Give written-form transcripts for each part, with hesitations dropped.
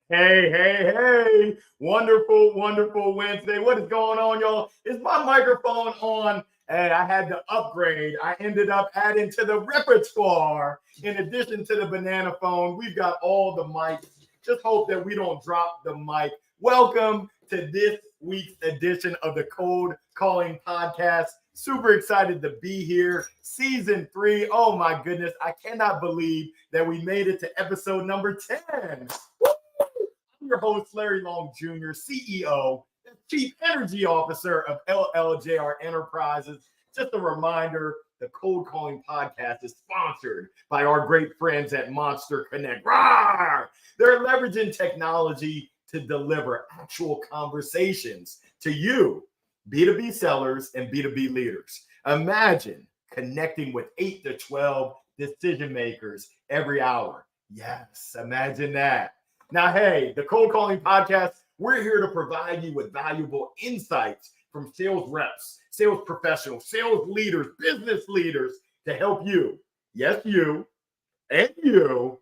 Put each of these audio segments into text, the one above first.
Hey. Wonderful, wonderful Wednesday. What is going on, y'all? Is my microphone on? Hey, I had to upgrade. I ended up adding to the repertoire. In addition to the banana phone, we've got all the mics. Just hope that we don't drop the mic. Welcome to this week's edition of the Cold Calling Podcast. Super excited to be here. Season 3. Oh my goodness. I cannot believe that we made it to episode number 10. Woo! I'm your host, Larry Long Jr., CEO, and Chief Energy Officer of LLJR Enterprises. Just a reminder, the Cold Calling Podcast is sponsored by our great friends at Monster Connect. Rawr! They're leveraging technology to deliver actual conversations to you, B2B sellers and B2B leaders. Imagine connecting with 8 to 12 decision makers every hour. Yes, imagine that. Now, hey, the Cold Calling Podcast, we're here to provide you with valuable insights from sales reps, sales professionals, sales leaders, business leaders to help you, yes, you, and you,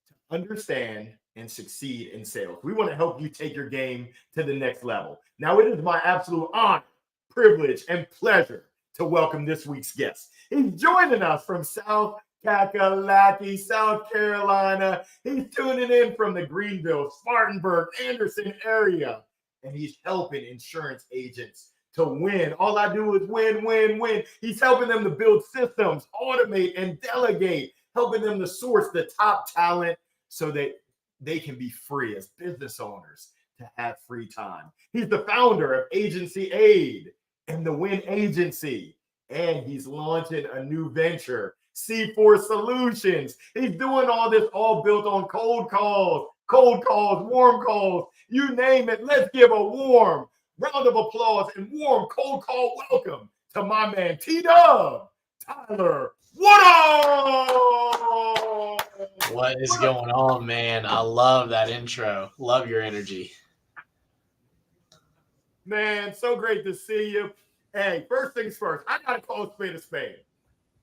to understand and succeed in sales. We want to help you take your game to the next level. Now, it is my absolute honor, privilege, and pleasure to welcome this week's guest. He's joining us from South Kakalaki, South Carolina. He's tuning in from the Greenville, Spartanburg, Anderson area, and he's helping insurance agents to win. All I do is win. He's helping them to build systems, automate, and delegate, helping them to source the top talent so that they can be free as business owners to have free time. He's the founder of Agency Aid and the Win Agency, and he's launching a new venture, C4 Solutions. He's doing all this all built on cold calls, warm calls, you name it. Let's give a warm round of applause and warm cold call welcome to my man T-Dub, Tyler Woodall. What is going on, man? I love that intro. Love your energy. Man, so great to see you. Hey, first things first, I got to call a spade a spade.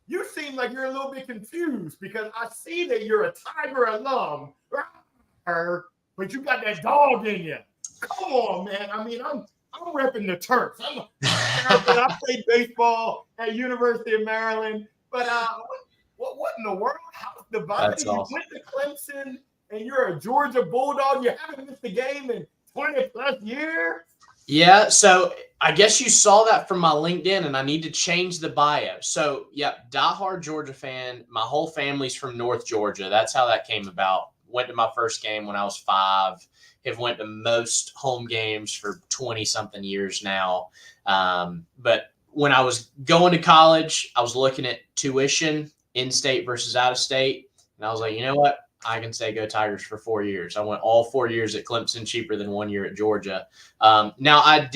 You seem like you're a little bit confused because I see that you're a Tiger alum, but you got that dog in you. Come on, man. I mean, I'm repping the Terps. I played baseball at University of Maryland, but what in the world? How's the vibe? That's You awesome. went to Clemson and you're a Georgia Bulldog. You haven't missed a game in 20 plus years. Yeah, so I guess you saw that from my LinkedIn, and I need to change the bio. So, yep, diehard Georgia fan. My whole family's from North Georgia. That's how that came about. Went to my first game when I was 5. Have went to most home games for 20-something years now. But when I was going to college, I was looking at tuition, in-state versus out-of-state, and I was like, you know what? I can say go Tigers for 4 years. I went all 4 years at Clemson, cheaper than 1 year at Georgia. Now I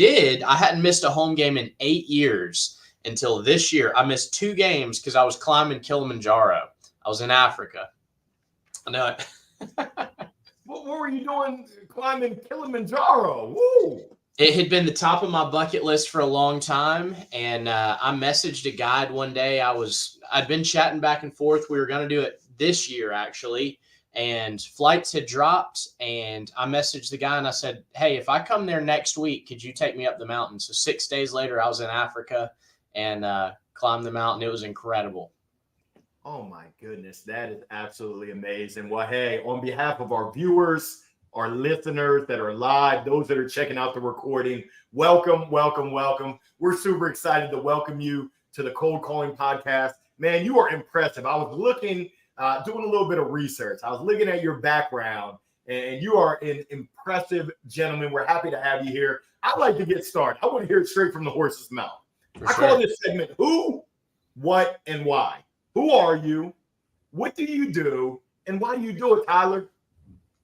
hadn't missed a home game in 8 years until this year. I missed 2 games because I was climbing Kilimanjaro. I was in Africa. I know it. What were you doing climbing Kilimanjaro? Woo! It had been the top of my bucket list for a long time, and I messaged a guide one day. I'd been chatting back and forth. We were going to do it this year, actually, and flights had dropped, and I messaged the guy, and I said, hey, if I come there next week, could you take me up the mountain? So 6 days later, I was in Africa and climbed the mountain. It was incredible. Oh, my goodness. That is absolutely amazing. Well, hey, on behalf of our viewers, our listeners that are live, those that are checking out the recording, welcome. We're super excited to welcome you to the Cold Calling Podcast. Man, you are impressive. I was looking, doing a little bit of research. I was looking at your background, and you are an impressive gentleman. We're happy to have you here. I'd like to get started. I want to hear it straight from the horse's mouth. I call this segment Who, What, and Why. Who are you? What do you do? And why do you do it, Tyler?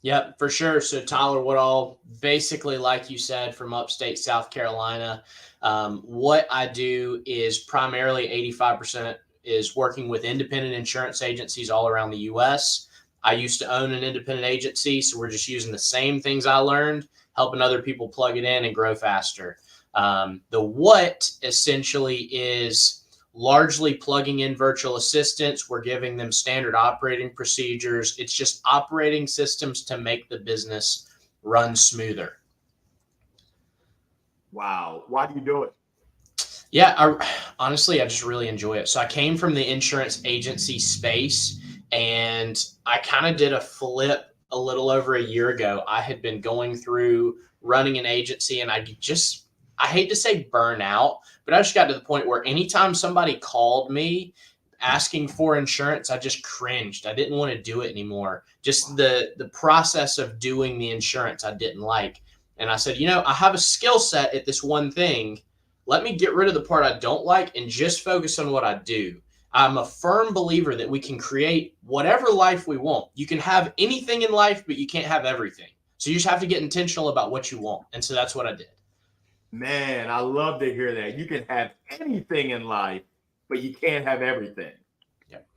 Yep, for sure. So Tyler Woodall, basically, like you said, from upstate South Carolina. What I do is primarily 85% is working with independent insurance agencies all around the U.S. I used to own an independent agency, so we're just using the same things I learned, helping other people plug it in and grow faster. The what essentially is largely plugging in virtual assistants. We're giving them standard operating procedures. It's just operating systems to make the business run smoother. Wow. Why do you do it? Yeah, honestly, I just really enjoy it. So I came from the insurance agency space, and I kind of did a flip a little over a year ago. I had been going through running an agency, and I hate to say burn out, but I just got to the point where anytime somebody called me asking for insurance, I just cringed. I didn't want to do it anymore. Just the process of doing the insurance I didn't like. And I said, I have a skill set at this one thing. Let me get rid of the part I don't like and just focus on what I do. I'm a firm believer that we can create whatever life we want. You can have anything in life, but you can't have everything. So you just have to get intentional about what you want. And so that's what I did. Man, I love to hear that. You can have anything in life, but you can't have everything. Yep.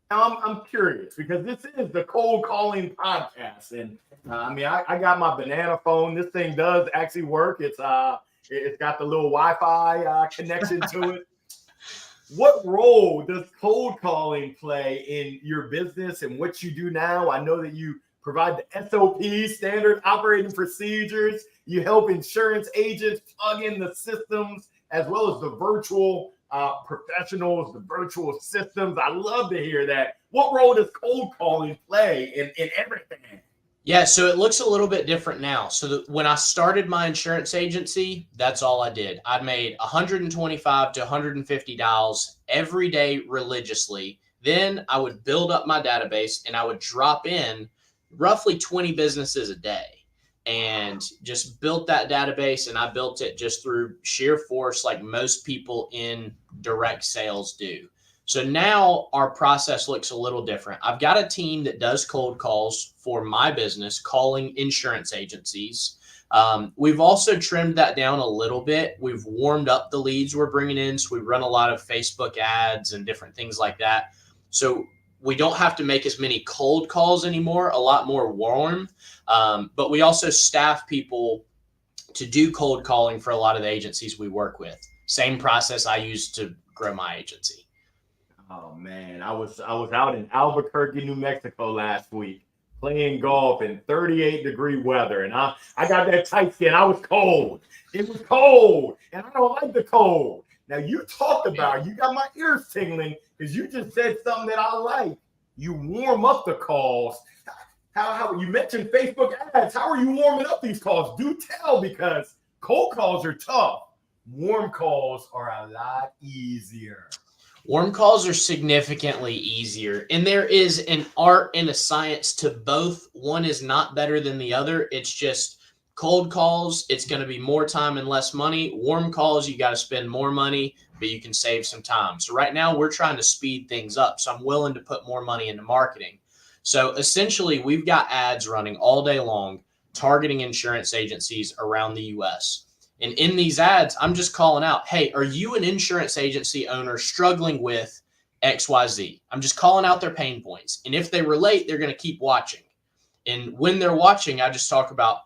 Now, I'm curious because this is the cold calling podcast. And I got my banana phone. This thing does actually work. It's got the little Wi-Fi connection to it. What role does cold calling play in your business and what you do now? I know that you provide the SOP, standard operating procedures. You help insurance agents plug in the systems as well as the virtual professionals, the virtual systems. I love to hear that. What role does cold calling play in everything? Yeah, so it looks a little bit different now. So when I started my insurance agency, that's all I did. I made 125 to 150 dials every day religiously. Then I would build up my database and I would drop in roughly 20 businesses a day and just built that database. And I built it just through sheer force like most people in direct sales do. So now our process looks a little different. I've got a team that does cold calls for my business, calling insurance agencies. We've also trimmed that down a little bit. We've warmed up the leads we're bringing in. So we run a lot of Facebook ads and different things like that. So we don't have to make as many cold calls anymore, a lot more warm. But we also staff people to do cold calling for a lot of the agencies we work with. Same process I use to grow my agency. Oh man, I was out in Albuquerque, New Mexico last week playing golf in 38-degree weather, and I got that tight skin. I was cold. It was cold, and I don't like the cold. Now you talked about, you got my ears tingling because you just said something that I like. You warm up the calls. How you mentioned Facebook ads? How are you warming up these calls? Do tell, because cold calls are tough. Warm calls are a lot easier. Warm calls are significantly easier, and there is an art and a science to both. One is not better than the other. It's just cold calls, it's going to be more time and less money. Warm calls, you got to spend more money, but you can save some time. So right now we're trying to speed things up. So I'm willing to put more money into marketing. So essentially we've got ads running all day long, targeting insurance agencies around the US. And in these ads, I'm just calling out, hey, are you an insurance agency owner struggling with XYZ? I'm just calling out their pain points. And if they relate, they're going to keep watching. And when they're watching, I just talk about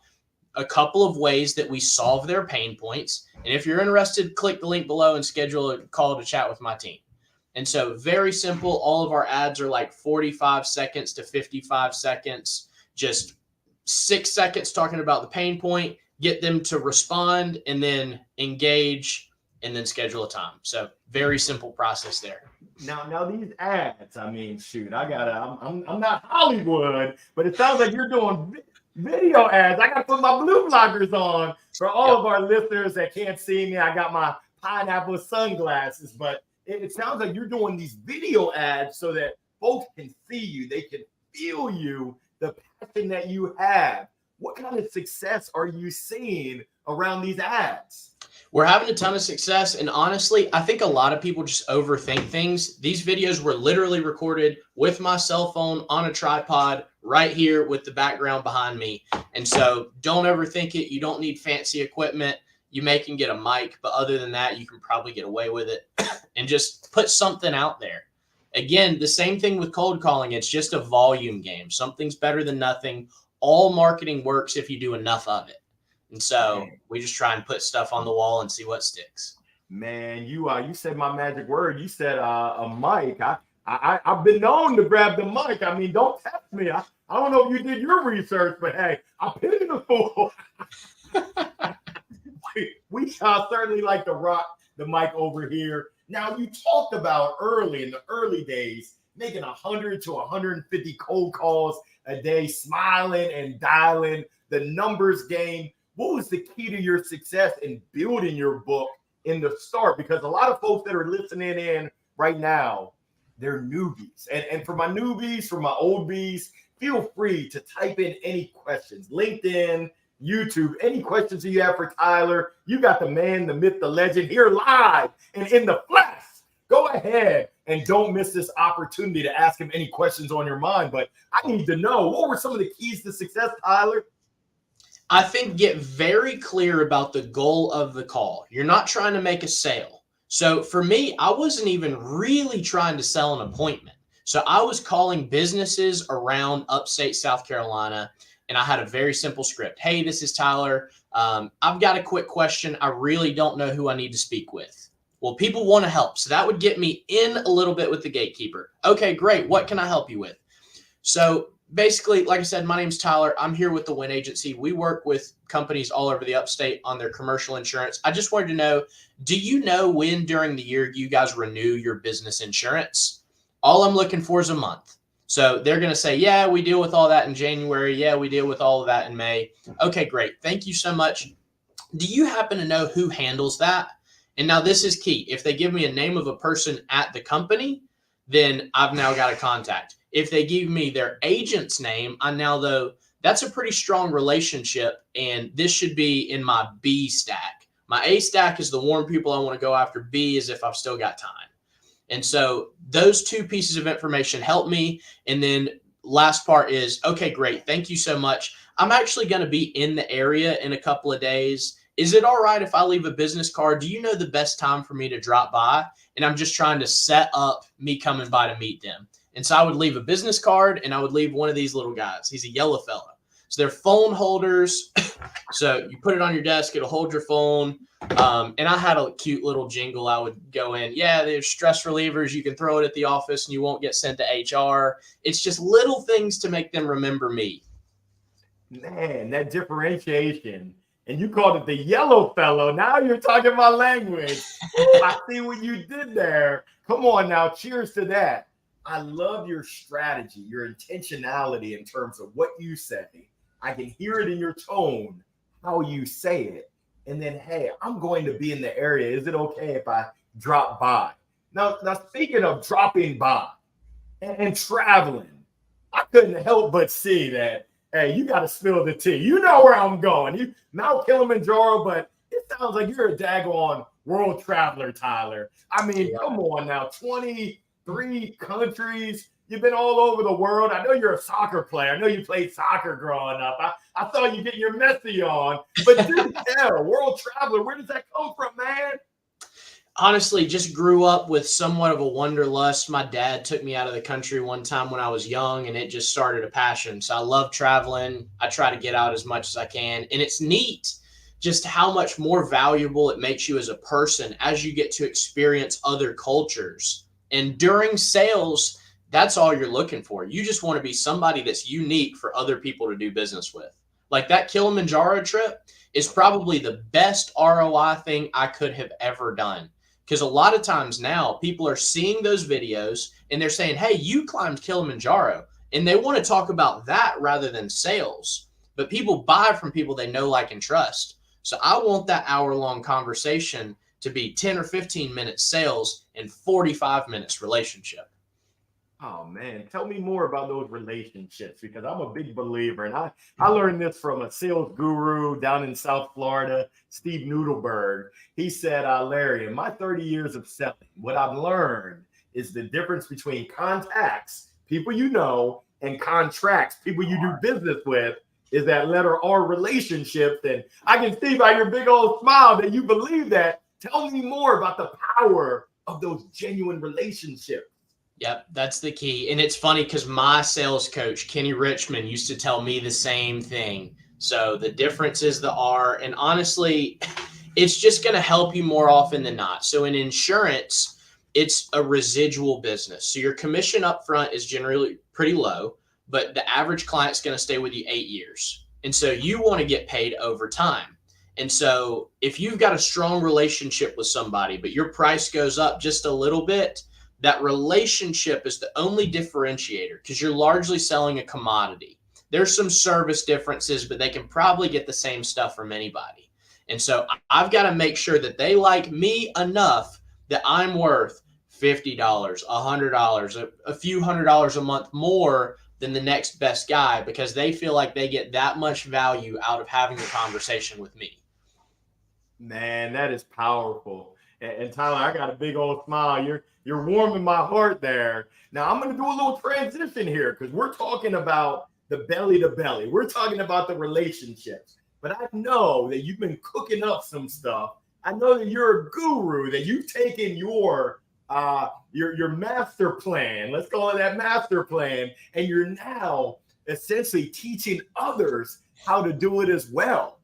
a couple of ways that we solve their pain points. And if you're interested, click the link below and schedule a call to chat with my team. And so very simple. All of our ads are like 45 seconds to 55 seconds, just 6 seconds talking about the pain point, get them to respond and then engage and then schedule a time. So very simple process there. Now these ads, I mean, shoot, I'm not Hollywood, but it sounds like you're doing video ads. I got to put my blue blockers on for all of our listeners that can't see me. I got my pineapple sunglasses, but it sounds like you're doing these video ads so that folks can see you. They can feel you, the passion that you have. What kind of success are you seeing around these ads? We're having a ton of success. And honestly, I think a lot of people just overthink things. These videos were literally recorded with my cell phone on a tripod right here with the background behind me. And so don't overthink it. You don't need fancy equipment. You may can get a mic, but other than that, you can probably get away with it and just put something out there. Again, the same thing with cold calling. It's just a volume game. Something's better than nothing. All marketing works if you do enough of it. And so we just try and put stuff on the wall and see what sticks. Man, you said my magic word. You said a mic. I've been known to grab the mic. I mean, don't test me. I don't know if you did your research, but hey, I pity the fool. we certainly like to rock the mic over here. Now, you talked about in the early days, making 100 to 150 cold calls a day, smiling and dialing the numbers game. What was the key to your success in building your book in the start? Because a lot of folks that are listening in right now, they're newbies. And for my newbies, for my old bees, feel free to type in any questions. LinkedIn, YouTube, any questions that you have for Tyler. You got the man, the myth, the legend here live and in the flesh. Go ahead and don't miss this opportunity to ask him any questions on your mind. But I need to know, what were some of the keys to success, Tyler? I think get very clear about the goal of the call. You're not trying to make a sale. So for me, I wasn't even really trying to sell an appointment. So I was calling businesses around upstate South Carolina, and I had a very simple script. Hey, this is Tyler. I've got a quick question. I really don't know who I need to speak with. Well, people want to help. So that would get me in a little bit with the gatekeeper. Okay, great. What can I help you with? So basically, like I said, my name's Tyler. I'm here with the Win Agency. We work with companies all over the upstate on their commercial insurance. I just wanted to know, do you know when during the year you guys renew your business insurance? All I'm looking for is a month. So they're going to say, yeah, we deal with all that in January. Yeah, we deal with all of that in May. Okay, great. Thank you so much. Do you happen to know who handles that? And now this is key. If they give me a name of a person at the company, then I've now got a contact. If they give me their agent's name, I now know that's a pretty strong relationship, and this should be in my B stack. My A stack is the warm people I want to go after. B is if I've still got time. And so those two pieces of information help me. And then last part is, okay, great. Thank you so much. I'm actually going to be in the area in a couple of days. Is it all right if I leave a business card? Do you know the best time for me to drop by? And I'm just trying to set up me coming by to meet them. And so I would leave a business card, and I would leave one of these little guys. He's a yellow fellow. So they're phone holders. So you put it on your desk, it'll hold your phone. And I had a cute little jingle I would go in. Yeah, there's stress relievers. You can throw it at the office and you won't get sent to HR. It's just little things to make them remember me. Man, that differentiation. And you called it the yellow fellow. Now you're talking my language. I see what you did there. Come on now. Cheers to that. I love your strategy, your intentionality in terms of what you say. I can hear it in your tone, how you say it. And then, hey, I'm going to be in the area. Is it okay if I drop by? Now speaking of dropping by and traveling, I couldn't help but see that, hey, you got to spill the tea. You know where I'm going. You Mount Kilimanjaro, but it sounds like you're a daggone world traveler, Tyler. I mean, come on now, 23 countries. You've been all over the world. I know you're a soccer player. I know you played soccer growing up. I thought you getting your Messi on. But do tell, world traveler, where does that come from, man? Honestly, just grew up with somewhat of a wanderlust. My dad took me out of the country one time when I was young, and it just started a passion. So I love traveling. I try to get out as much as I can. And it's neat just how much more valuable it makes you as a person as you get to experience other cultures. And during sales, that's all you're looking for. You just want to be somebody that's unique for other people to do business with. Like that Kilimanjaro trip is probably the best ROI thing I could have ever done. Because a lot of times now people are seeing those videos and they're saying, hey, you climbed Kilimanjaro. And they want to talk about that rather than sales. But people buy from people they know, like, and trust. So I want that hour-long conversation to be 10 or 15 minutes sales and 45 minutes relationship. Oh, man, tell me more about those relationships, because I'm a big believer. And I learned this from a sales guru down in South Florida, Steve Noodleberg. He said, Larry, in my 30 years of selling, what I've learned is the difference between contacts, people you know, and contracts, people you do business with, is that letter R, relationships. And I can see by your big old smile that you believe that. Tell me more about the power of those genuine relationships. Yep, that's the key. And it's funny because my sales coach, Kenny Richmond, used to tell me the same thing. So the difference is the R. And honestly, it's just going to help you more often than not. So in insurance, it's a residual business. So your commission up front is generally pretty low, but the average client's going to stay with you 8 years. And so you want to get paid over time. And so if you've got a strong relationship with somebody, but your price goes up just a little bit, that relationship is the only differentiator because you're largely selling a commodity. There's some service differences, but they can probably get the same stuff from anybody. And so I've got to make sure that they like me enough that I'm worth $50, $100, a few $100s a month more than the next best guy because they feel like they get that much value out of having a conversation with me. Man, that is powerful. And Tyler, I got a big old smile. You're warming my heart there. Now I'm going to do a little transition here because we're talking about the belly to belly. We're talking about the relationships. But I know that you've been cooking up some stuff. I know that you're a guru, that you've taken your master plan, let's call it that master plan, and you're now essentially teaching others how to do it as well.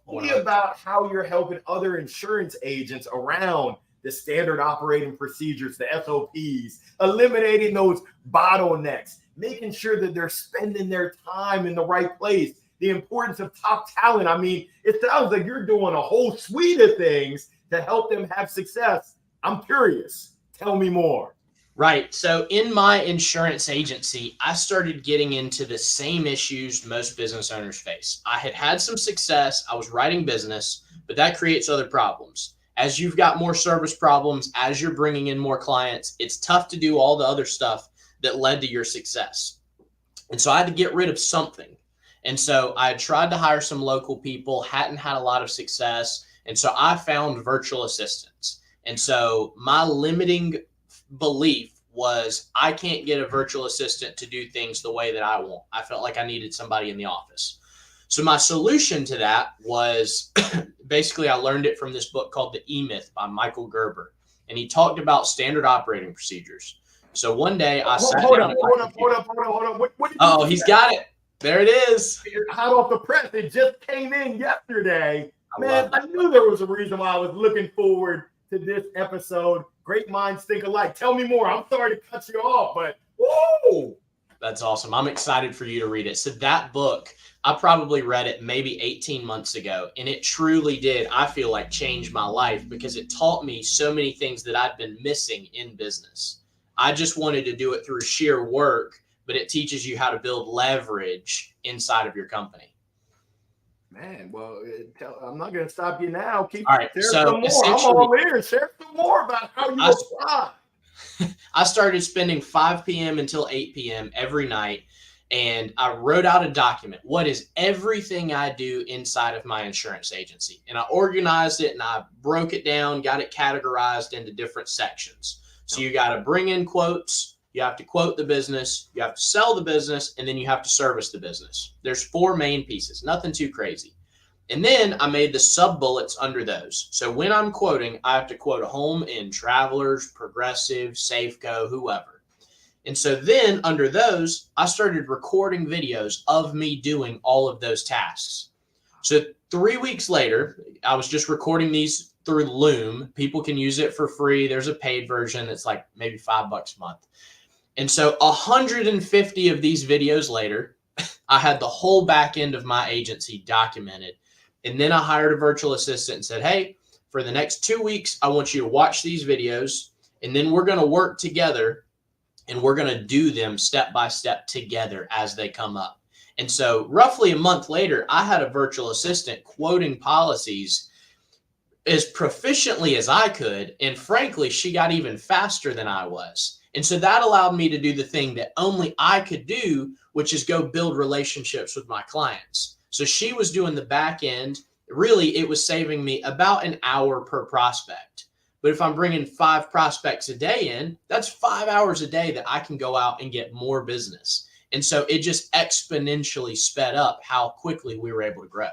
Tell me about how you're helping other insurance agents around the standard operating procedures, the SOPs, eliminating those bottlenecks, making sure that they're spending their time in the right place, the importance of top talent. I mean, it sounds like you're doing a whole suite of things to help them have success. I'm curious. Tell me more. Right. So in my insurance agency, I started getting into the same issues most business owners face. I had had some success. I was writing business, but that creates other problems. As you've got more service problems, as you're bringing in more clients, it's tough to do all the other stuff that led to your success. And so I had to get rid of something. And so I tried to hire some local people, hadn't had a lot of success. And so I found virtual assistants. And so my limiting belief was I can't get a virtual assistant to do things the way that I want. I felt like I needed somebody in the office. So my solution to that was basically I learned it from this book called The E-Myth by Michael Gerber. And he talked about standard operating procedures. So one day I sat down. Hold up. Oh, he's got it. There it is. Hot off the press. It just came in yesterday. Man, I knew there was a reason why I was looking forward to this episode. Great minds think alike. Tell me more. I'm sorry to cut you off, but whoa. That's awesome. I'm excited for you to read it. So that book, I probably read it maybe 18 months ago, and it truly did, I feel like, change my life because it taught me so many things that I'd been missing in business. I just wanted to do it through sheer work, but it teaches you how to build leverage inside of your company. Man, well, I'm not going to stop you now. All right, so I'm all ears. Share some more about how you apply. I started spending 5 p.m. until 8 p.m. every night, and I wrote out a document. What is everything I do inside of my insurance agency? And I organized it, and I broke it down, got it categorized into different sections. So you got to bring in quotes. You have to quote the business, you have to sell the business, and then you have to service the business. There's 4 main pieces, nothing too crazy. And then I made the sub bullets under those. So when I'm quoting, I have to quote a home in Travelers, Progressive, Safeco, whoever. And so then under those, I started recording videos of me doing all of those tasks. So 3 weeks later, I was just recording these through Loom. People can use it for free. There's a paid version that's like maybe $5 a month. And so 150 of these videos later, I had the whole back end of my agency documented. And then I hired a virtual assistant and said, hey, for the next 2 weeks, I want you to watch these videos. And then we're going to work together and we're going to do them step by step together as they come up. And so roughly a month later, I had a virtual assistant quoting policies as proficiently as I could. And frankly, she got even faster than I was. And so that allowed me to do the thing that only I could do, which is go build relationships with my clients. So she was doing the back end. Really, it was saving me about an hour per prospect. But if I'm bringing 5 prospects a day in, that's 5 hours a day that I can go out and get more business. And so it just exponentially sped up how quickly we were able to grow.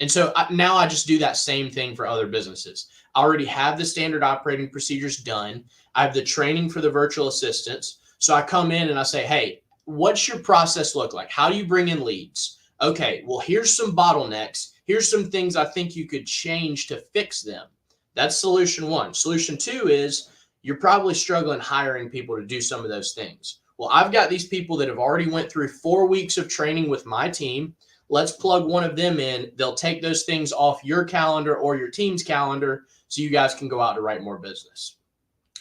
And so now I just do that same thing for other businesses. I already have the standard operating procedures done. I have the training for the virtual assistants. So I come in and I say, hey, what's your process look like? How do you bring in leads? Okay, well, here's some bottlenecks. Here's some things I think you could change to fix them. That's solution one. Solution two is you're probably struggling hiring people to do some of those things. Well, I've got these people that have already went through 4 weeks of training with my team. Let's plug one of them in. They'll take those things off your calendar or your team's calendar so you guys can go out to write more business.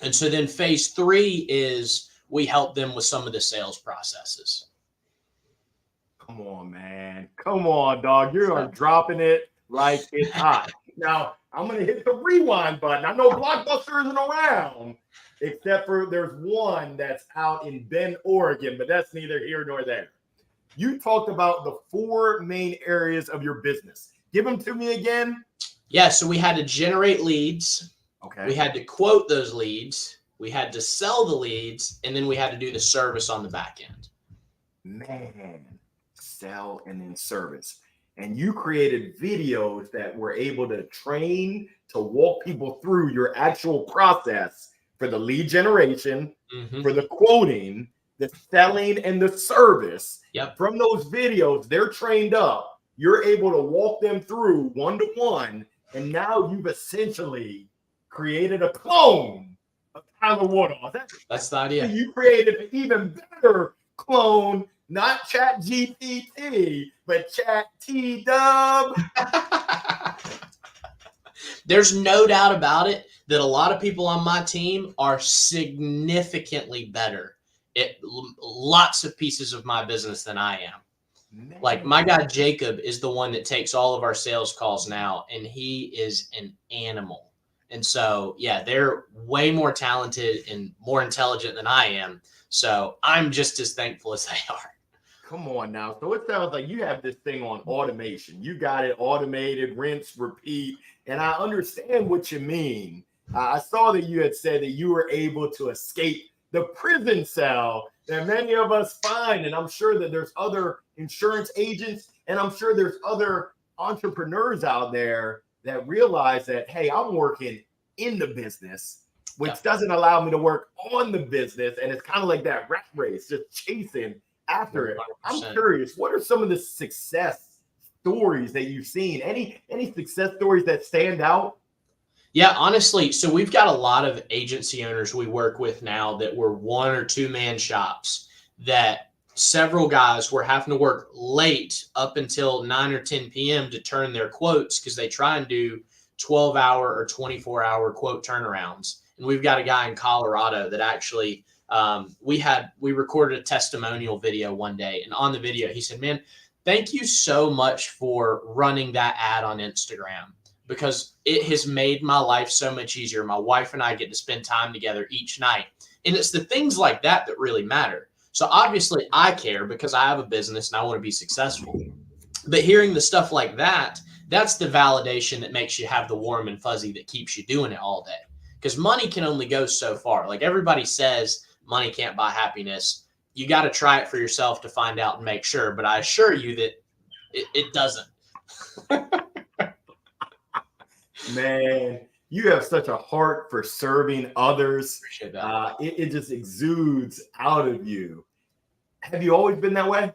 And so then phase three is we help them with some of the sales processes. Come on, man. Come on, dog. You are dropping it like it's hot. Now, I'm going to hit the rewind button. I know Blockbuster isn't around, except for there's one that's out in Bend, Oregon, but that's neither here nor there. You talked about the 4 main areas of your business. Give them to me again. Yeah, so we had to generate leads. Okay. We had to quote those leads. We had to sell the leads, and then we had to do the service on the back end. Man, sell and then service. And you created videos that were able to train to walk people through your actual process for the lead generation, for the quoting, the selling, and the service. Yep. From those videos, they're trained up. You're able to walk them through one-to-one, and now you've essentially created a clone of Tyler Woodall. That's the idea. You created an even better clone, not Chat GPT, but Chat T-Dub. There's no doubt about it that a lot of people on my team are significantly better at lots of pieces of my business than I am. Man. Like my guy Jacob is the one that takes all of our sales calls now, and he is an animal. And so, yeah, they're way more talented and more intelligent than I am. So I'm just as thankful as they are. Come on now. So it sounds like you have this thing on automation. You got it automated, rinse, repeat. And I understand what you mean. I saw that you had said that you were able to escape the prison cell that many of us find. And I'm sure that there's other insurance agents, and I'm sure there's other entrepreneurs out there that realize that, hey, I'm working in the business, which doesn't allow me to work on the business. And it's kind of like that rat race, just chasing after it. 100%. I'm curious, what are some of the success stories that you've seen? Any success stories that stand out? Yeah, honestly, so we've got a lot of agency owners we work with now that were 1 or 2 man shops that several guys were having to work late up until 9 or 10 p.m. to turn their quotes because they try and do 12-hour or 24-hour quote turnarounds. And we've got a guy in Colorado that actually we recorded a testimonial video one day, and on the video he said, man, thank you so much for running that ad on Instagram, because it has made my life so much easier. My wife and I get to spend time together each night. And it's the things like that that really matter. So obviously I care because I have a business and I want to be successful. But hearing the stuff like that, that's the validation that makes you have the warm and fuzzy that keeps you doing it all day. Because money can only go so far. Like everybody says, money can't buy happiness. You got to try it for yourself to find out and make sure. But I assure you that it doesn't. Man, you have such a heart for serving others. Appreciate that. It just exudes out of you. Have you always been that way?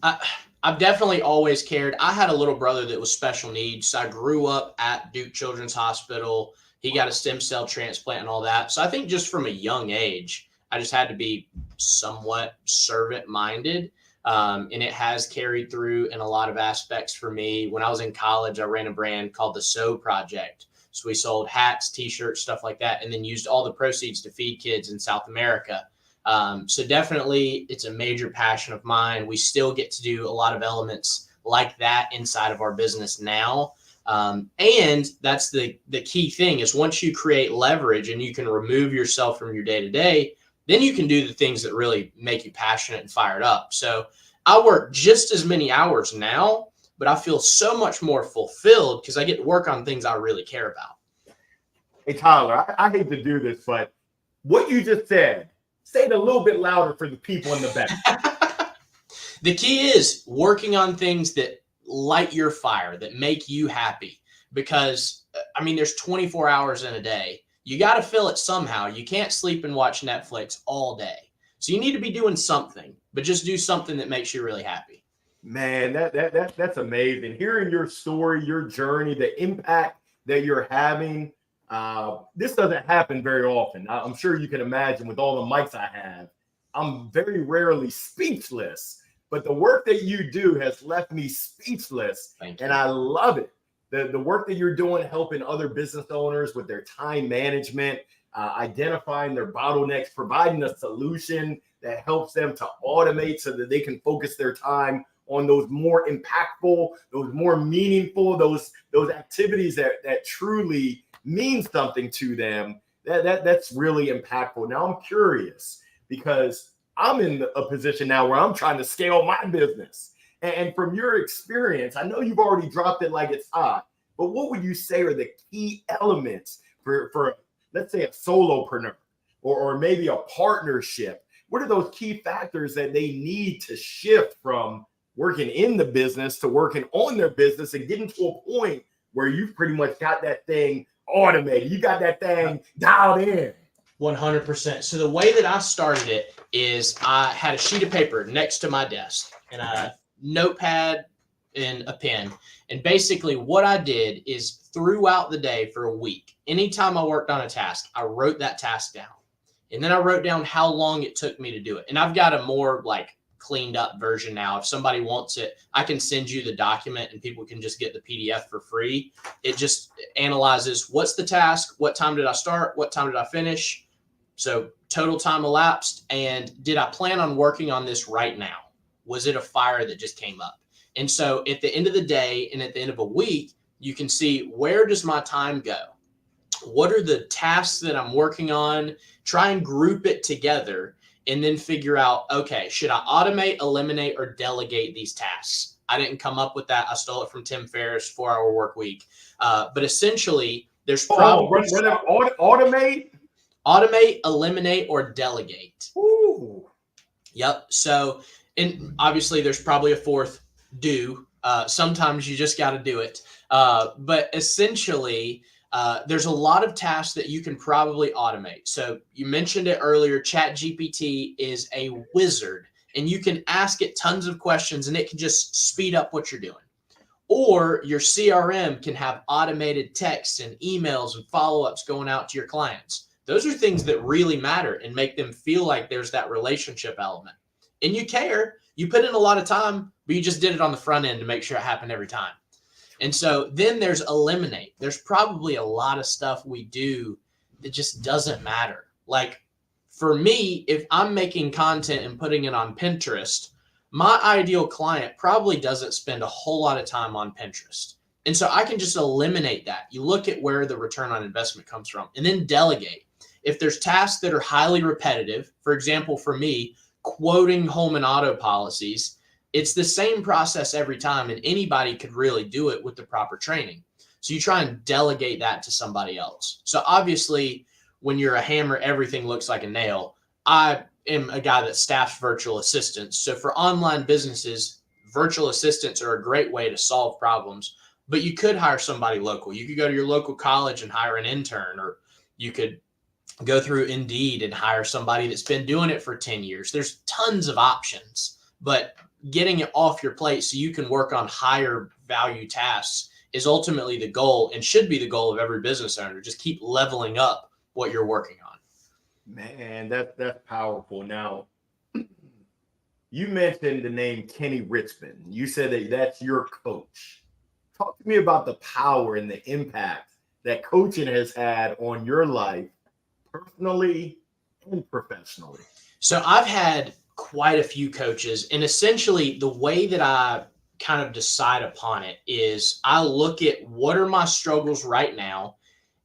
I've definitely always cared. I had a little brother that was special needs. I grew up at Duke Children's Hospital. He got a stem cell transplant and all that. So I think just from a young age, I just had to be somewhat servant-minded. And it has carried through in a lot of aspects for me. When I was in college, I ran a brand called the Sew Project. So we sold hats, T-shirts, stuff like that, and then used all the proceeds to feed kids in South America. So definitely it's a major passion of mine. We still get to do a lot of elements like that inside of our business now. And that's the key thing is once you create leverage and you can remove yourself from your day-to-day, then you can do the things that really make you passionate and fired up. So I work just as many hours now, but I feel so much more fulfilled because I get to work on things I really care about. Hey, Tyler, I hate to do this, but what you just said, say it a little bit louder for the people in the back. The key is working on things that light your fire, that make you happy. Because, I mean, there's 24 hours in a day. You got to fill it somehow. You can't sleep and watch Netflix all day. So you need to be doing something, but just do something that makes you really happy. Man, that's amazing. Hearing your story, your journey, the impact that you're having. This doesn't happen very often. I'm sure you can imagine with all the mics I have, I'm very rarely speechless. But the work that you do has left me speechless, Thank you. and I love it. The work that you're doing, helping other business owners with their time management, identifying their bottlenecks, providing a solution that helps them to automate so that they can focus their time on those more impactful, those more meaningful, those activities that truly mean something to them. That's really impactful. Now I'm curious because I'm in a position now where I'm trying to scale my business. And from your experience, I know you've already dropped it like it's hot, but what would you say are the key elements for let's say a solopreneur or maybe a partnership? What are those key factors that they need to shift from working in the business to working on their business and getting to a point where you've pretty much got that thing automated? You got that thing dialed in. 100%. So the way that I started it is I had a sheet of paper next to my desk and a notepad and a pen. And basically what I did is throughout the day for a week, anytime I worked on a task, I wrote that task down. And then I wrote down how long it took me to do it. And I've got a more like cleaned up version now. If somebody wants it, I can send you the document and people can just get the PDF for free. It just analyzes what's the task, what time did I start, what time did I finish, so total time elapsed, and did I plan on working on this right now? Was it a fire that just came up? And so at the end of the day and at the end of a week, you can see, where does my time go? What are the tasks that I'm working on? Try and group it together and then figure out, okay, should I automate, eliminate, or delegate these tasks? I didn't come up with that. I stole it from Tim Ferriss, 4-Hour Work Week. But essentially, there's probably automate, eliminate, or delegate. Ooh. Yep. So, and obviously there's probably a fourth, do. Sometimes you just got to do it. But essentially, there's a lot of tasks that you can probably automate. So you mentioned it earlier, ChatGPT is a wizard, and you can ask it tons of questions and it can just speed up what you're doing. Or your CRM can have automated texts and emails and follow-ups going out to your clients. Those are things that really matter and make them feel like there's that relationship element. And you care, you put in a lot of time, but you just did it on the front end to make sure it happened every time. And so then there's eliminate. There's probably a lot of stuff we do that just doesn't matter. Like for me, if I'm making content and putting it on Pinterest, my ideal client probably doesn't spend a whole lot of time on Pinterest. And so I can just eliminate that. You look at where the return on investment comes from and then delegate. If there's tasks that are highly repetitive, for example, for me, quoting home and auto policies, it's the same process every time, and anybody could really do it with the proper training. So you try and delegate that to somebody else. So obviously, when you're a hammer, everything looks like a nail. I am a guy that staffs virtual assistants. So for online businesses, virtual assistants are a great way to solve problems, but you could hire somebody local. You could go to your local college and hire an intern, or you could go through Indeed and hire somebody that's been doing it for 10 years. There's tons of options, but getting it off your plate so you can work on higher value tasks is ultimately the goal and should be the goal of every business owner. Just keep leveling up what you're working on. Man, that's powerful. Now, you mentioned the name Kenny Richmond. You said that that's your coach. Talk to me about the power and the impact that coaching has had on your life, personally and professionally. So I've had quite a few coaches, and essentially the way that I kind of decide upon it is I look at what are my struggles right now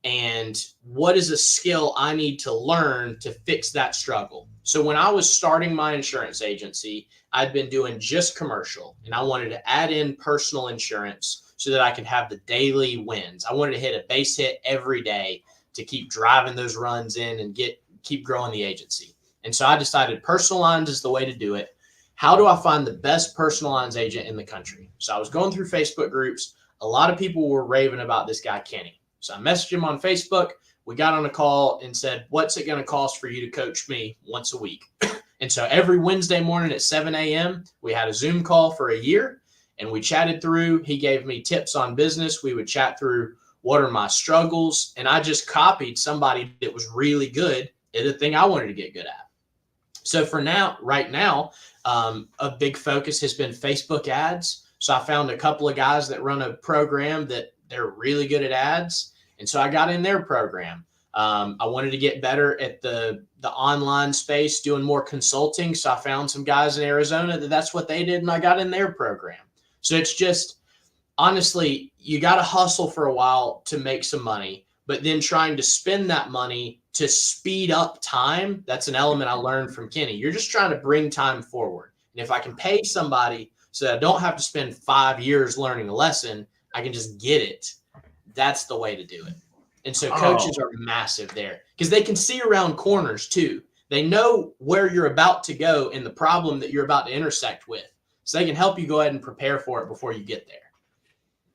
and what is a skill I need to learn to fix that struggle. So when I was starting my insurance agency, I'd been doing just commercial, and I wanted to add in personal insurance so that I could have the daily wins. I wanted to hit a base hit every day to keep driving those runs in and keep growing the agency. And so I decided personal lines is the way to do it. How do I find the best personal lines agent in the country? So I was going through Facebook groups. A lot of people were raving about this guy, Kenny. So I messaged him on Facebook. We got on a call and said, what's it going to cost for you to coach me once a week? And so every Wednesday morning at 7 a.m., we had a Zoom call for a year and we chatted through. He gave me tips on business. We would chat through what are my struggles. And I just copied somebody that was really good at the thing I wanted to get good at. So for now, right now, a big focus has been Facebook ads. So I found a couple of guys that run a program that they're really good at ads. And so I got in their program. I wanted to get better at the online space, doing more consulting. So I found some guys in Arizona that's what they did, and I got in their program. So it's just, honestly, you got to hustle for a while to make some money, but then trying to spend that money to speed up time, that's an element I learned from Kenny. You're just trying to bring time forward. And if I can pay somebody so that I don't have to spend 5 years learning a lesson, I can just get it. That's the way to do it. And so coaches are massive there because they can see around corners too. They know where you're about to go and the problem that you're about to intersect with. So they can help you go ahead and prepare for it before you get there.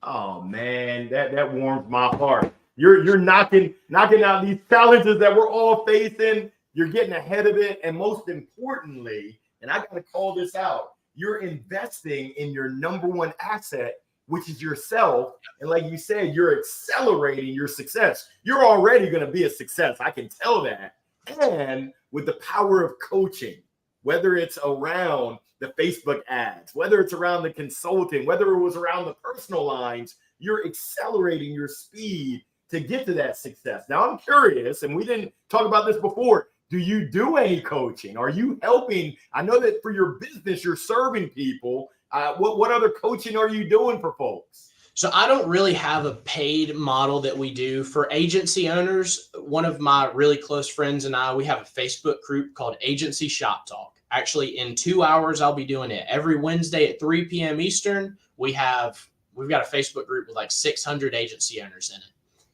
Oh man, that warms my heart. You're knocking out these challenges that we're all facing. You're getting ahead of it. And most importantly, and I gotta call this out, you're investing in your number one asset, which is yourself. And like you said, you're accelerating your success. You're already going to be a success. I can tell that. And with the power of coaching, whether it's around the Facebook ads, whether it's around the consulting, whether it was around the personal lines, you're accelerating your speed to get to that success. Now I'm curious, and we didn't talk about this before. Do you do any coaching? Are you helping? I know that for your business, you're serving people. What other coaching are you doing for folks? So I don't really have a paid model that we do for agency owners. One of my really close friends and I, we have a Facebook group called Agency Shop Talk. Actually, in 2 hours, I'll be doing it every Wednesday at 3 p.m. Eastern. We've got a Facebook group with like 600 agency owners in it.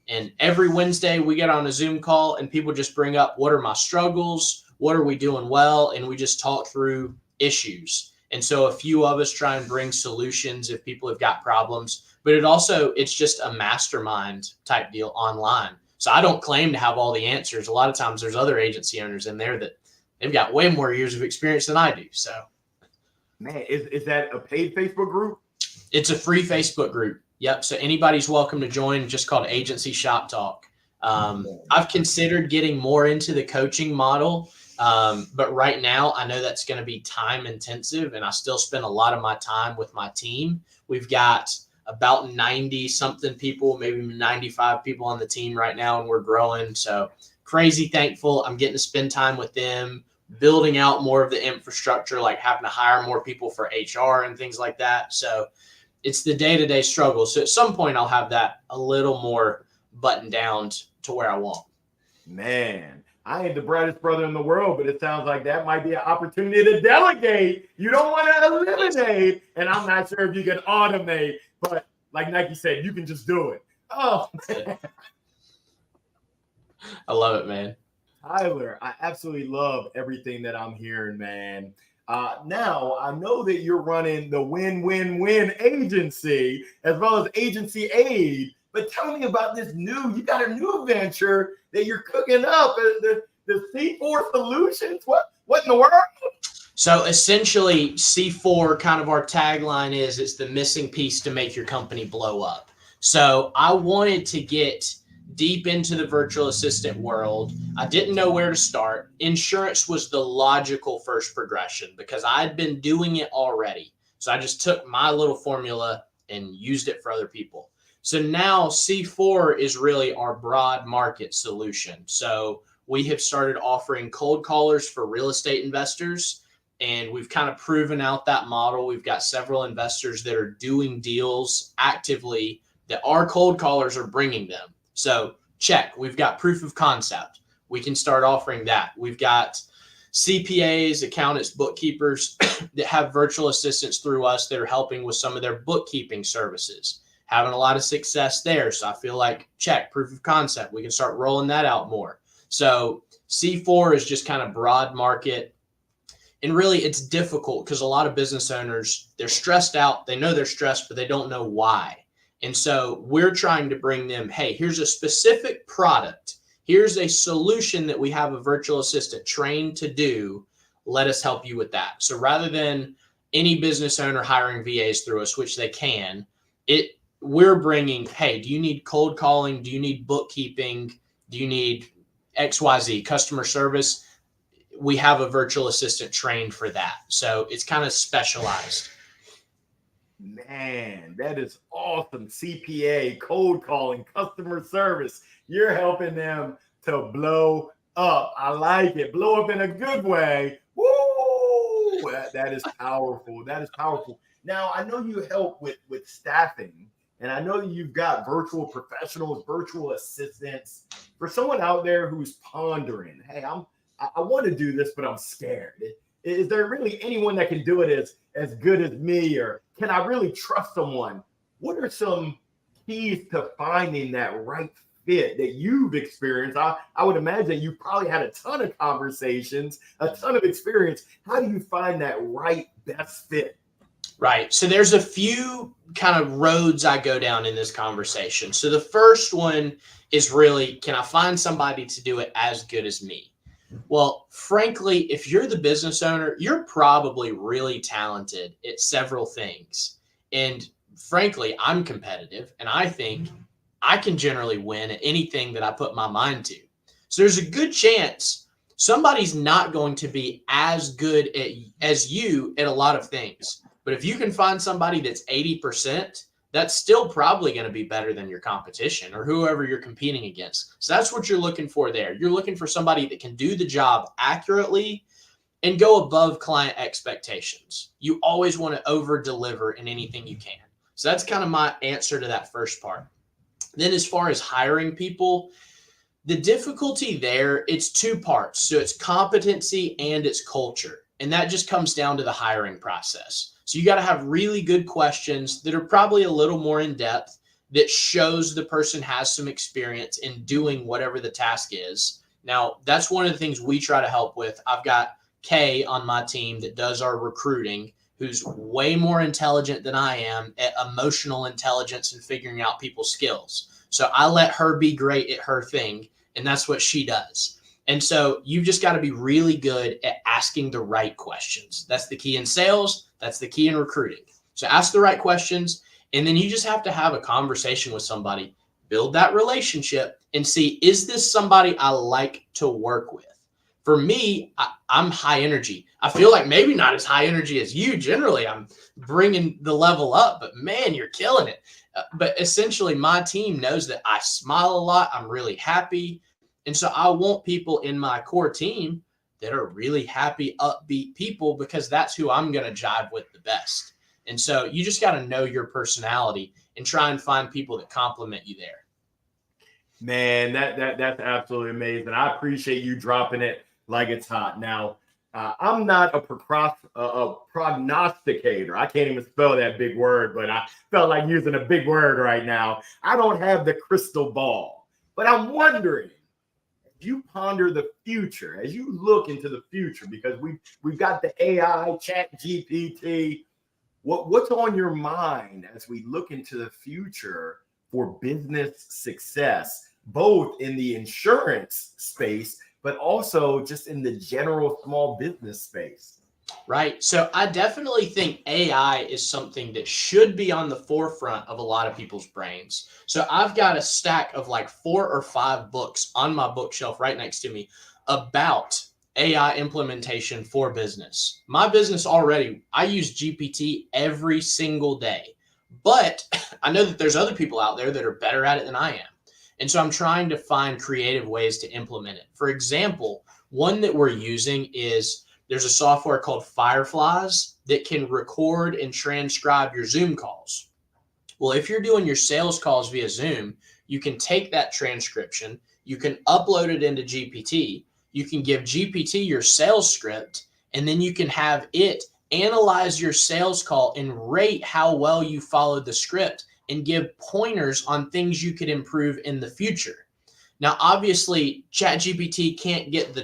And every Wednesday we get on a Zoom call and people just bring up, what are my struggles? What are we doing well? And we just talk through issues. And so a few of us try and bring solutions if people have got problems, but it's just a mastermind type deal online. So I don't claim to have all the answers. A lot of times there's other agency owners in there that they've got way more years of experience than I do. So, man, is that a paid Facebook group? It's a free Facebook group. Yep. So anybody's welcome to join, just called Agency Shop Talk. I've considered getting more into the coaching model. But right now I know that's going to be time intensive and I still spend a lot of my time with my team. We've got about 90 something people, maybe 95 people on the team right now, and we're growing. So crazy thankful. I'm getting to spend time with them, building out more of the infrastructure, like having to hire more people for HR and things like that. So it's the day-to-day struggle. So at some point I'll have that a little more buttoned down to where I want. Man, I ain't the brightest brother in the world, but it sounds like that might be an opportunity to delegate. You don't want to eliminate, and I'm not sure if you can automate, but like Nike said, you can just do it. Oh, man. I love it, man. Tyler, I absolutely love everything that I'm hearing, man. Now, I know that you're running the win-win-win agency as well as Agency Aid, but tell me about you got a new venture that you're cooking up, the C4 Solutions. What in the world? So essentially C4, kind of our tagline is, it's the missing piece to make your company blow up. So I wanted to get deep into the virtual assistant world. I didn't know where to start. Insurance was the logical first progression because I'd been doing it already. So I just took my little formula and used it for other people. So now C4 is really our broad market solution. So we have started offering cold callers for real estate investors, and we've kind of proven out that model. We've got several investors that are doing deals actively that our cold callers are bringing them. So check, we've got proof of concept. We can start offering that. We've got CPAs, accountants, bookkeepers that have virtual assistants through us that are helping with some of their bookkeeping services. Having a lot of success there. So I feel like, check, proof of concept. We can start rolling that out more. So C4 is just kind of broad market. And really it's difficult because a lot of business owners, they're stressed out. They know they're stressed, but they don't know why. And so we're trying to bring them, hey, here's a specific product. Here's a solution that we have a virtual assistant trained to do. let us help you with that. So rather than any business owner hiring VAs through us, which they can, we're bringing, hey, do you need cold calling? Do you need bookkeeping? Do you need XYZ customer service? We have a virtual assistant trained for that. So it's kind of specialized. Man, that is awesome. CPA, cold calling, customer service. You're helping them to blow up. I like it. Blow up in a good way. Woo! That is powerful. That is powerful. Now, I know you help with staffing, and I know that you've got virtual professionals, virtual assistants. For someone out there who's pondering, hey, I want to do this, but I'm scared. Is there really anyone that can do it as good as me, or can I really trust someone? What are some keys to finding that right fit that you've experienced? I would imagine you probably had a ton of conversations, a ton of experience. How do you find that right best fit? Right. So there's a few kind of roads I go down in this conversation. So the first one is really, can I find somebody to do it as good as me? Well, frankly, if you're the business owner, you're probably really talented at several things. And frankly, I'm competitive, and I think I can generally win at anything that I put my mind to. So there's a good chance somebody's not going to be as good as you at a lot of things. But if you can find somebody that's 80%, that's still probably going to be better than your competition or whoever you're competing against. So that's what you're looking for there. You're looking for somebody that can do the job accurately and go above client expectations. You always want to over deliver in anything you can. So that's kind of my answer to that first part. Then as far as hiring people, the difficulty there, it's two parts. So it's competency and it's culture. And that just comes down to the hiring process. So you got to have really good questions that are probably a little more in depth, that shows the person has some experience in doing whatever the task is. Now, that's one of the things we try to help with. I've got Kay on my team that does our recruiting, who's way more intelligent than I am at emotional intelligence and figuring out people's skills. So I let her be great at her thing, and that's what she does. And so you've just got to be really good at asking the right questions. That's the key in sales. That's the key in recruiting. So ask the right questions, and then you just have to have a conversation with somebody, build that relationship, and see, is this somebody I like to work with? For me, I'm high energy. I feel like maybe not as high energy as you. Generally, I'm bringing the level up, but man, you're killing it. But essentially, my team knows that I smile a lot. I'm really happy. And so I want people in my core team that are really happy, upbeat people, because that's who I'm going to jive with the best. And so you just got to know your personality and try and find people that complement you there. Man, that's absolutely amazing. I appreciate you dropping it like it's hot. Now, I'm not a prognosticator. I can't even spell that big word, but I felt like using a big word right now. I don't have the crystal ball, but I'm wondering, you ponder the future, as you look into the future, because we've got the AI, Chat GPT. What's on your mind as we look into the future for business success, both in the insurance space, but also just in the general small business space? Right. So I definitely think AI is something that should be on the forefront of a lot of people's brains. So I've got a stack of like 4 or 5 books on my bookshelf right next to me about AI implementation for business. My business already, I use GPT every single day, but I know that there's other people out there that are better at it than I am. And so I'm trying to find creative ways to implement it. For example, one that we're using is, there's a software called Fireflies that can record and transcribe your Zoom calls. Well, if you're doing your sales calls via Zoom, you can take that transcription, you can upload it into GPT, you can give GPT your sales script, and then you can have it analyze your sales call and rate how well you followed the script and give pointers on things you could improve in the future. Now, obviously, ChatGPT can't get the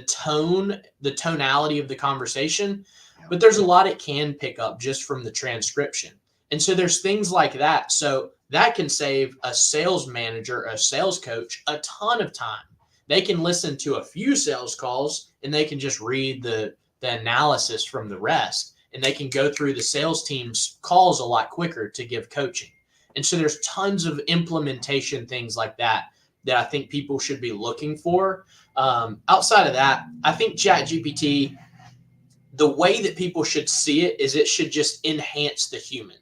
tonality of the conversation, but there's a lot it can pick up just from the transcription. And so there's things like that. So that can save a sales manager, a sales coach, a ton of time. They can listen to a few sales calls and they can just read the the analysis from the rest, and they can go through the sales team's calls a lot quicker to give coaching. And so there's tons of implementation things like that I think people should be looking for. Outside of that, I think ChatGPT, the way that people should see it is it should just enhance the human.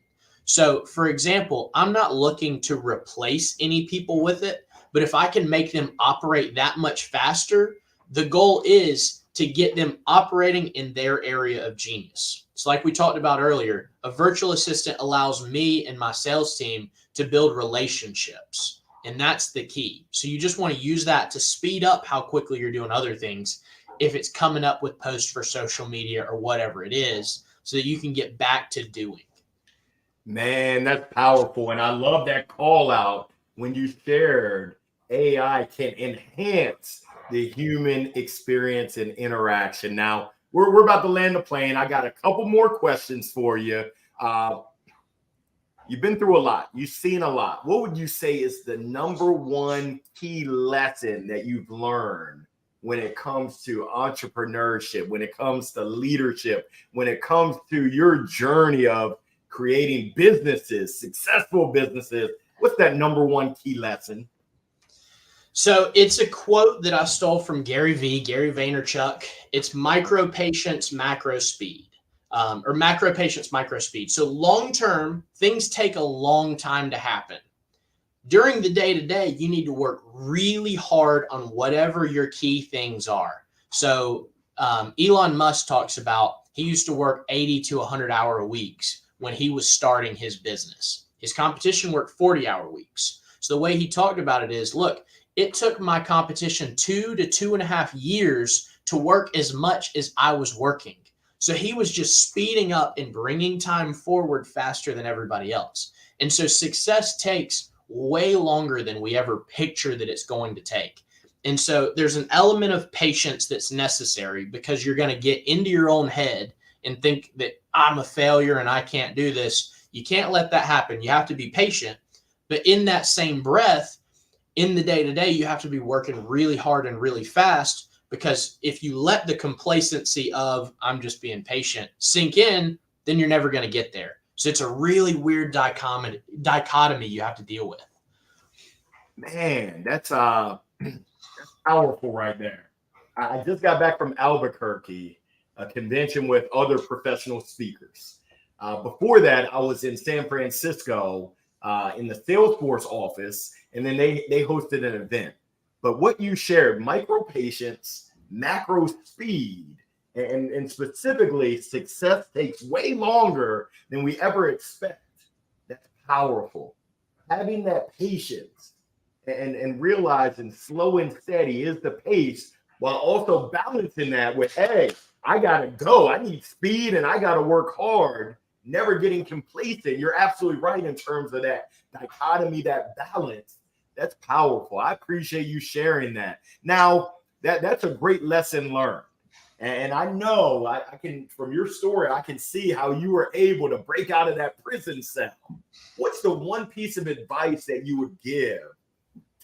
So, for example, I'm not looking to replace any people with it, but if I can make them operate that much faster, the goal is to get them operating in their area of genius. So like we talked about earlier, a virtual assistant allows me and my sales team to build relationships. And that's the key. So you just want to use that to speed up how quickly you're doing other things if it's coming up with posts for social media or whatever it is, so that you can get back to doing. Man, that's powerful. And I love that call out when you shared AI can enhance the human experience and interaction. Now, we're about to land the plane. I got a couple more questions for you. You've been through a lot. You've seen a lot. What would you say is the number one key lesson that you've learned when it comes to entrepreneurship, when it comes to leadership, when it comes to your journey of creating businesses, successful businesses? What's that number one key lesson? So it's a quote that I stole from Gary Vaynerchuk. It's micro patience, macro speed, or macro patience, micro speed. So long-term, things take a long time to happen. During the day-to-day, you need to work really hard on whatever your key things are. So Elon Musk talks about he used to work 80 to 100-hour weeks when he was starting his business. His competition worked 40-hour weeks. So the way he talked about it is, look, it took my competition 2 to 2.5 years to work as much as I was working. So he was just speeding up and bringing time forward faster than everybody else. And so success takes way longer than we ever picture that it's going to take. And so there's an element of patience that's necessary, because you're going to get into your own head and think that I'm a failure and I can't do this. You can't let that happen. You have to be patient. But in that same breath, in the day-to-day, you have to be working really hard and really fast, because if you let the complacency of I'm just being patient sink in, then you're never going to get there. So it's a really weird dichotomy you have to deal with. Man, that's powerful right there. I just got back from Albuquerque, a convention with other professional speakers. Before that, I was in San Francisco in the Salesforce office, and then they hosted an event. But what you shared, micro patience, macro speed, and specifically success takes way longer than we ever expect. That's powerful. Having that patience and realizing slow and steady is the pace, while also balancing that with, hey, I got to go. I need speed and I got to work hard, never getting complacent. You're absolutely right in terms of that dichotomy, that balance. That's powerful. I appreciate you sharing that. Now, that's a great lesson learned. And I know I can, from your story, I can see how you were able to break out of that prison cell. What's the one piece of advice that you would give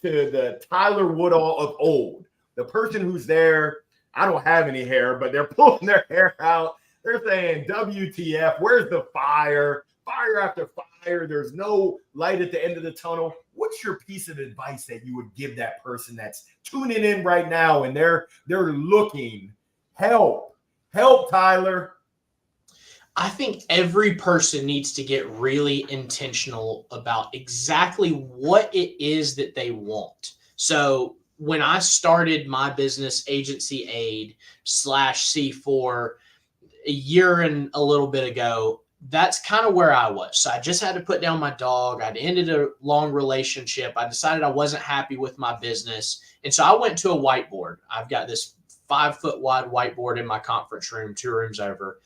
to the Tyler Woodall of old, the person who's there? I don't have any hair, but they're pulling their hair out. They're saying, WTF, where's the fire? Fire after fire. There's no light at the end of the tunnel. What's your piece of advice that you would give that person that's tuning in right now and they're looking? Help, Tyler. I think every person needs to get really intentional about exactly what it is that they want. So when I started my business, Agency Aid /C4, a year and a little bit ago, that's kind of where I was. So I just had to put down my dog. I'd ended a long relationship. I decided I wasn't happy with my business. And so I went to a whiteboard. I've got this 5-foot wide whiteboard in my conference room, 2 rooms over.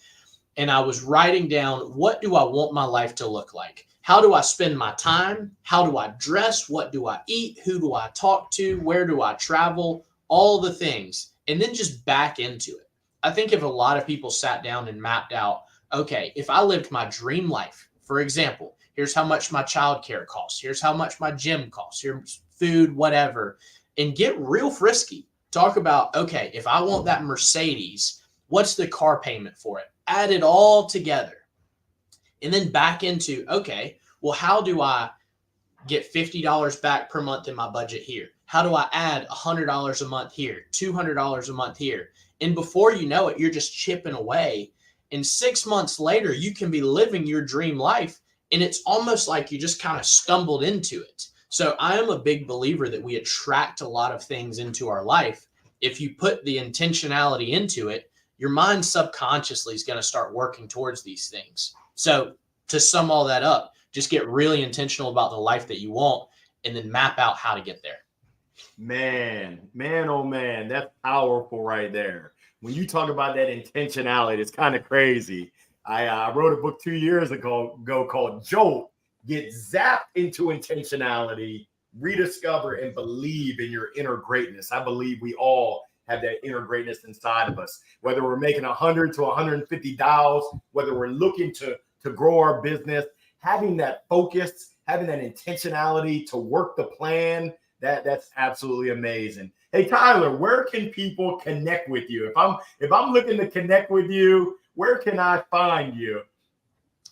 And I was writing down, what do I want my life to look like? How do I spend my time? How do I dress? What do I eat? Who do I talk to? Where do I travel? All the things. And then just back into it. I think if a lot of people sat down and mapped out, okay, if I lived my dream life, for example, here's how much my childcare costs. Here's how much my gym costs. Here's food, whatever. And get real frisky. Talk about, okay, if I want that Mercedes, What's the car payment for it? Add it all together. And then back into, okay, well, how do I get $50 back per month in my budget here? How do I add $100 a month here, $200 a month here? And before you know it, you're just chipping away. And 6 months later, you can be living your dream life. And it's almost like you just kind of stumbled into it. So I am a big believer that we attract a lot of things into our life. If you put the intentionality into it, your mind subconsciously is going to start working towards these things. So to sum all that up, just get really intentional about the life that you want and then map out how to get there. Man, oh man, that's powerful right there. When you talk about that intentionality, it's kind of crazy. I wrote a book 2 years ago called Jolt, Get Zapped into Intentionality, Rediscover and Believe in Your Inner Greatness. I believe we all have that inner greatness inside of us, whether we're making 100 to 150 dials, whether we're looking to grow our business, having that focus, having that intentionality to work the plan. That's absolutely amazing. Hey, Tyler, where can people connect with you? If I'm looking to connect with you, where can I find you?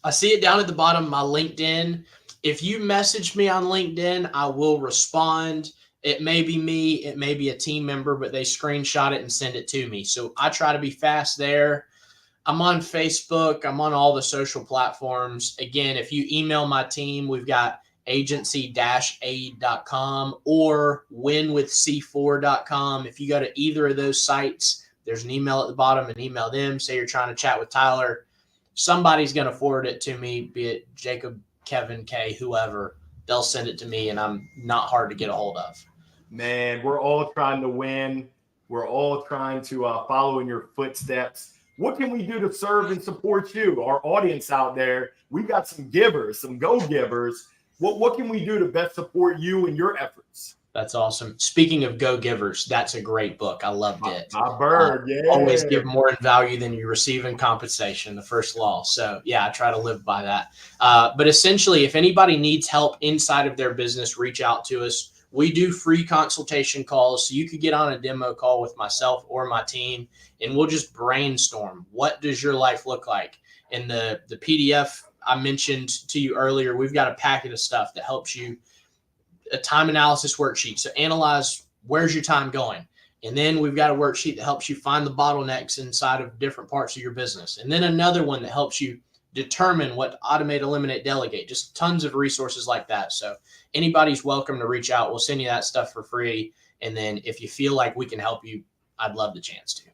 I see it down at the bottom of my LinkedIn. If you message me on LinkedIn, I will respond. It may be me, it may be a team member, but they screenshot it and send it to me. So I try to be fast there. I'm on Facebook. I'm on all the social platforms. Again, if you email my team, we've got agency-aid.com or winwithc4.com. If you go to either of those sites, there's an email at the bottom, and email them. Say you're trying to chat with Tyler. Somebody's going to forward it to me, be it Jacob, Kevin, Kay, whoever. They'll send it to me, and I'm not hard to get a hold of. Man, we're all trying to win. We're all trying to follow in your footsteps. What can we do to serve and support you, our audience out there? We've got some givers, some go-givers. What can we do to best support you and your efforts? That's awesome. Speaking of go-givers, that's a great book. I loved it. My bird, yeah. Always give more in value than you receive in compensation, the first law. So, yeah, I try to live by that. But essentially, if anybody needs help inside of their business, reach out to us. We do free consultation calls, so you could get on a demo call with myself or my team, and we'll just brainstorm. What does your life look like? In the PDF I mentioned to you earlier, we've got a packet of stuff that helps you, a time analysis worksheet. So analyze, where's your time going? And then we've got a worksheet that helps you find the bottlenecks inside of different parts of your business. And then another one that helps you determine what to automate, eliminate, delegate, just tons of resources like that. So anybody's welcome to reach out. We'll send you that stuff for free. And then if you feel like we can help you, I'd love the chance to.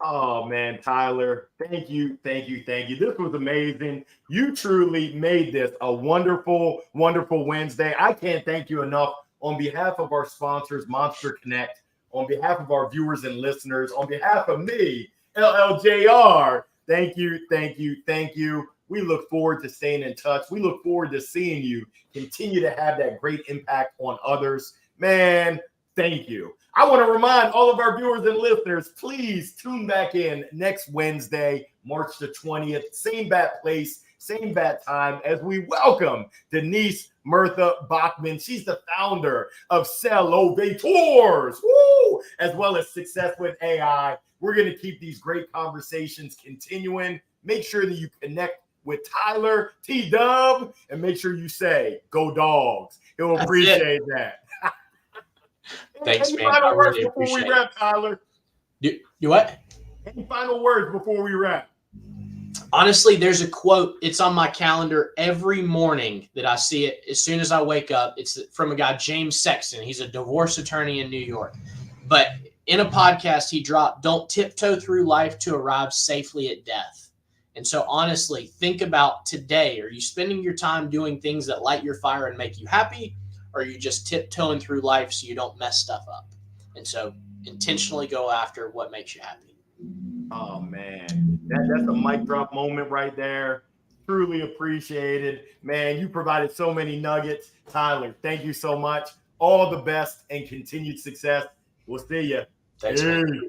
Oh, man, Tyler, thank you. This was amazing. You truly made this a wonderful, wonderful Wednesday. I can't thank you enough on behalf of our sponsors, Monster Connect, on behalf of our viewers and listeners, on behalf of me, LLJR. Thank you. We look forward to staying in touch. We look forward to seeing you continue to have that great impact on others. Man, thank you. I want to remind all of our viewers and listeners, please tune back in next Wednesday, March the 20th, same bat place, same bat time, as we welcome Denise Murtha Bachman. She's the founder of Cellovators, woo, as well as Success with AI. We're going to keep these great conversations continuing. Make sure that you connect with Tyler T-Dub, and make sure you say, go Dogs. He'll appreciate that. Thanks, Any man. final words really before we wrap, Tyler? Do what? Any final words before we wrap? Honestly, there's a quote. It's on my calendar every morning that I see it as soon as I wake up. It's from a guy, James Sexton. He's a divorce attorney in New York. But in a podcast he dropped, don't tiptoe through life to arrive safely at death. And so honestly, think about today. Are you spending your time doing things that light your fire and make you happy? Or are you just tiptoeing through life so you don't mess stuff up? And so intentionally go after what makes you happy. Oh, man, that's a mic drop moment right there. Truly appreciated. Man, you provided so many nuggets. Tyler, thank you so much. All the best and continued success. We'll see you. Thanks, man.